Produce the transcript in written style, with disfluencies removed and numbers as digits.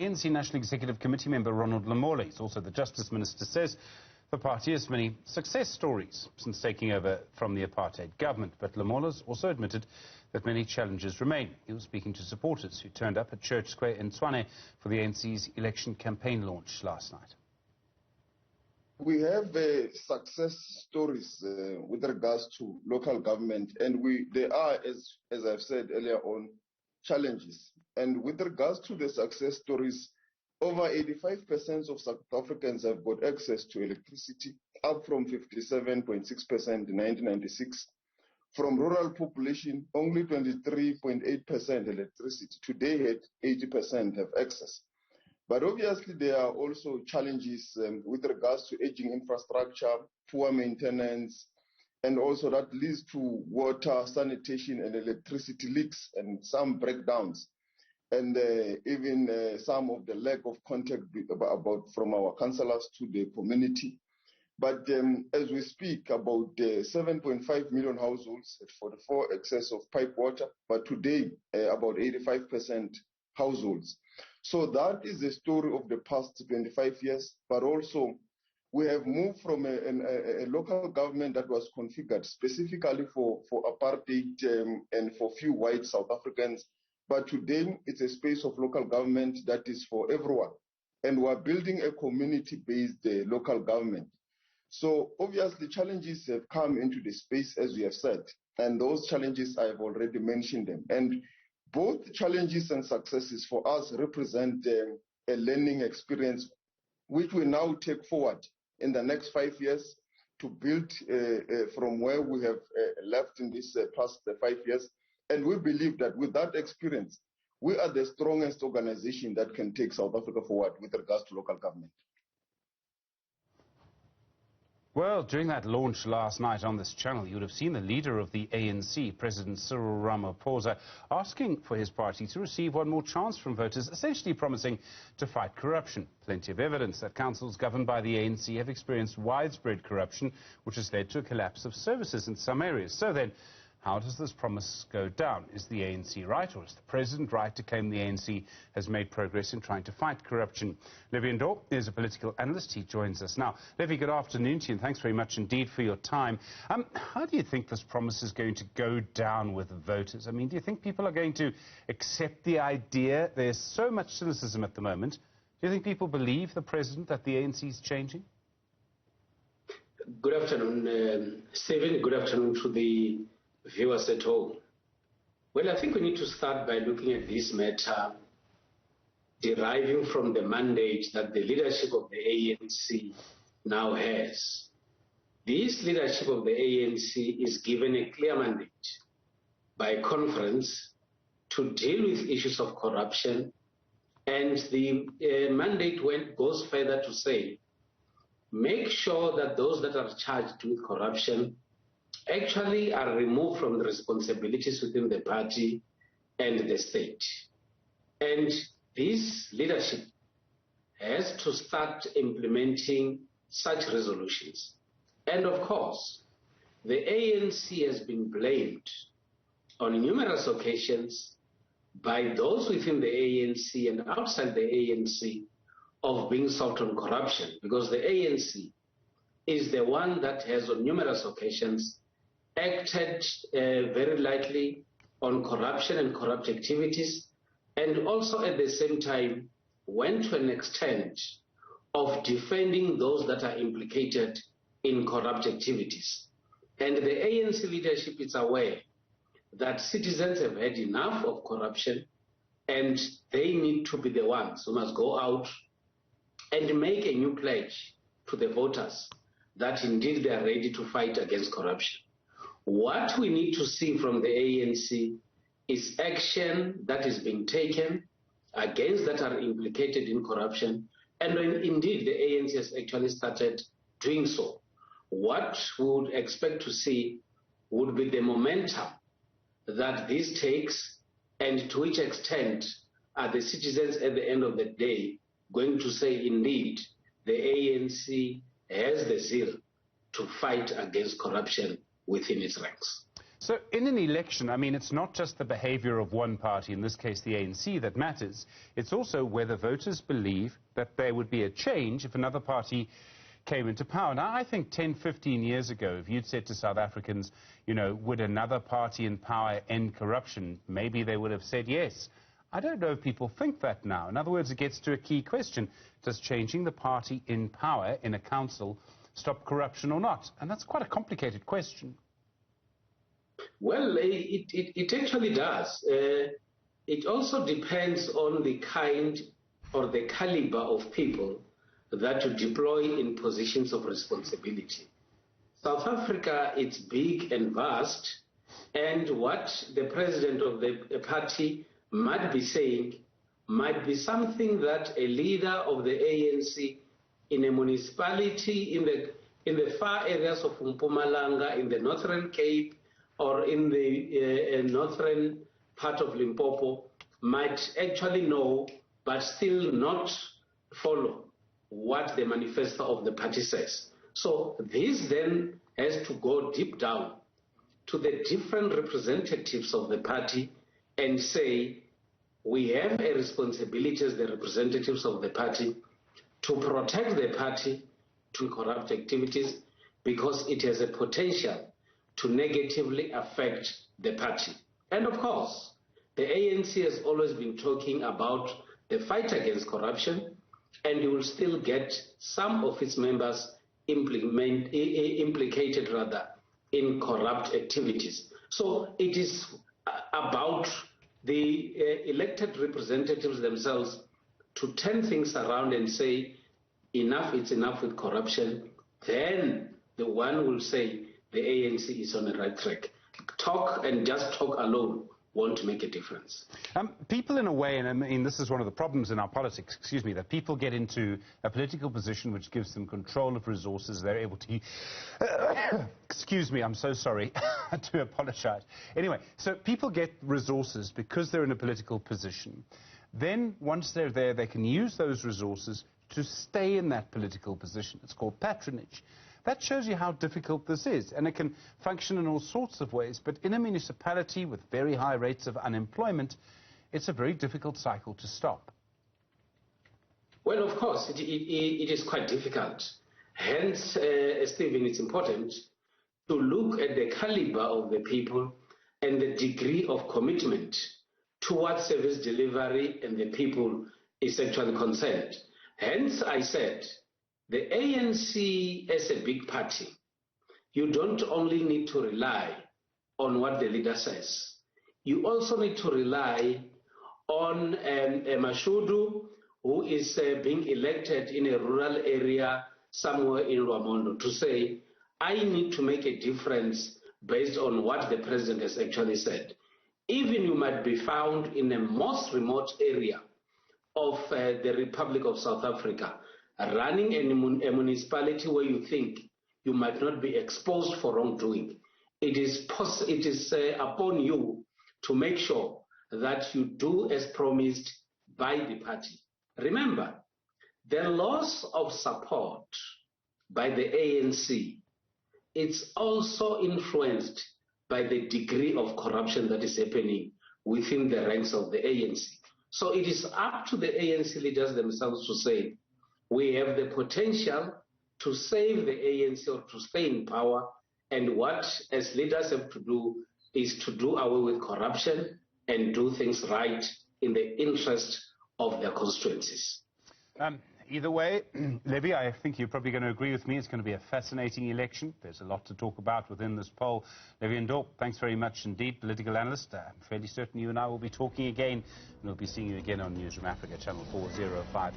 ANC National Executive Committee member Ronald Lamole is also the Justice Minister, says the party has many success stories since taking over from the apartheid government. But Lamole has also admitted that many challenges remain. He was speaking to supporters who turned up at Church Square in Tshwane for the ANC's election campaign launch last night. We have success stories with regards to local government, and there are, as I've said earlier on, challenges. And with regards to the success stories, over 85% of South Africans have got access to electricity, up from 57.6% in 1996. From rural population, only 23.8% electricity. Today, 80% have access. But obviously, there are also challenges with regards to aging infrastructure, poor maintenance, and also that leads to water, sanitation, and electricity leaks and some breakdowns, and even some of the lack of contact from our councillors to the community. But as we speak, about 7.5 million households at 44 excess of pipe water, but today about 85% households. So that is the story of the past 25 years, but also we have moved from a local government that was configured specifically for apartheid and for few white South Africans. But today it's a space of local government that is for everyone. And we're building a community-based local government. So obviously challenges have come into the space, as we have said. And those challenges, I've already mentioned them. And both challenges and successes for us represent a learning experience, which we now take forward in the next 5 years to build from where we have left in this past 5 years. And we believe that with that experience, we are the strongest organization that can take South Africa forward with regards to local government. Well, during that launch last night on this channel, you would have seen the leader of the ANC, President Cyril Ramaphosa, asking for his party to receive one more chance from voters, essentially promising to fight corruption. Plenty of evidence that councils governed by the ANC have experienced widespread corruption, which has led to a collapse of services in some areas. So then, how does this promise go down? Is the ANC right, or is the President right to claim the ANC has made progress in trying to fight corruption? Levy Ndou is a political analyst. He joins us now. Levy, good afternoon to you, and thanks very much indeed for your time. How do you think this promise is going to go down with voters? I mean, do you think people are going to accept the idea? There's so much cynicism at the moment. Do you think people believe the President that the ANC is changing? Good afternoon, Stephen. Good afternoon to the viewers at home. Well, I think we need to start by looking at this matter deriving from the mandate that the leadership of the ANC now has. This leadership of the ANC is given a clear mandate by conference to deal with issues of corruption, and the mandate goes further to say, make sure that those that are charged with corruption actually are removed from the responsibilities within the party and the state. And this leadership has to start implementing such resolutions. And of course, the ANC has been blamed on numerous occasions by those within the ANC and outside the ANC of being sought on corruption, because the ANC is the one that has on numerous occasions acted very lightly on corruption and corrupt activities, and also at the same time went to an extent of defending those that are implicated in corrupt activities. And the ANC leadership is aware that citizens have had enough of corruption, and they need to be the ones who must go out and make a new pledge to the voters that indeed they are ready to fight against corruption. What we need to see from the ANC is action that is being taken against that are implicated in corruption, and indeed the ANC has actually started doing so. What we would expect to see would be the momentum that this takes, and to which extent are the citizens at the end of the day going to say indeed the ANC has the zeal to fight against corruption within its ranks. So in an election, I mean, it's not just the behavior of one party, in this case the ANC, that matters. It's also whether voters believe that there would be a change if another party came into power. Now, I think 10, 15 years ago, if you'd said to South Africans, you know, would another party in power end corruption, maybe they would have said yes. I don't know if people think that now. In other words, it gets to a key question. Does changing the party in power in a council stop corruption or not? And that's quite a complicated question. Well, it actually does. It also depends on the kind or the caliber of people that you deploy in positions of responsibility. South Africa, it's big and vast, and what the president of the party might be saying might be something that a leader of the ANC in a municipality in the far areas of Mpumalanga, in the Northern Cape, or in the northern part of Limpopo might actually know, but still not follow what the manifesto of the party says. So this then has to go deep down to the different representatives of the party and say, we have a responsibility as the representatives of the party to protect the party to corrupt activities because it has a potential to negatively affect the party. And of course, the ANC has always been talking about the fight against corruption, and you will still get some of its members implicated in corrupt activities. So it is about the elected representatives themselves to turn things around and say, enough, it's enough with corruption. Then the one will say, the ANC is on the right track. Talk and just talk alone won't make a difference. People, in a way, and I mean, this is one of the problems in our politics, excuse me, that people get into a political position which gives them control of resources. They're able to... excuse me, I'm so sorry. I do apologize. Anyway, so people get resources because they're in a political position. Then, once they're there, they can use those resources to stay in that political position. It's called patronage. That shows you how difficult this is, and it can function in all sorts of ways, but in a municipality with very high rates of unemployment, it's a very difficult cycle to stop. Well, of course, it is quite difficult. Hence, Stephen, it's important to look at the caliber of the people and the degree of commitment towards service delivery and the people is actually concerned. Hence, I said, the ANC as a big party, you don't only need to rely on what the leader says. You also need to rely on Mashudu, who is being elected in a rural area somewhere in Rwamondo, to say, I need to make a difference based on what the president has actually said. Even you might be found in the most remote area of the Republic of South Africa, running a municipality where you think you might not be exposed for wrongdoing. It is upon you to make sure that you do as promised by the party. Remember, the loss of support by the ANC, it's also influenced by the degree of corruption that is happening within the ranks of the ANC. So it is up to the ANC leaders themselves to say, we have the potential to save the ANC or to stay in power, and what as leaders have to do is to do away with corruption and do things right in the interest of their constituencies. Either way, Levy, I think you're probably going to agree with me. It's going to be a fascinating election. There's a lot to talk about within this poll. Levy Ndou, thanks very much indeed, political analyst. I'm fairly certain you and I will be talking again, and we'll be seeing you again on Newzroom Afrika, channel 405.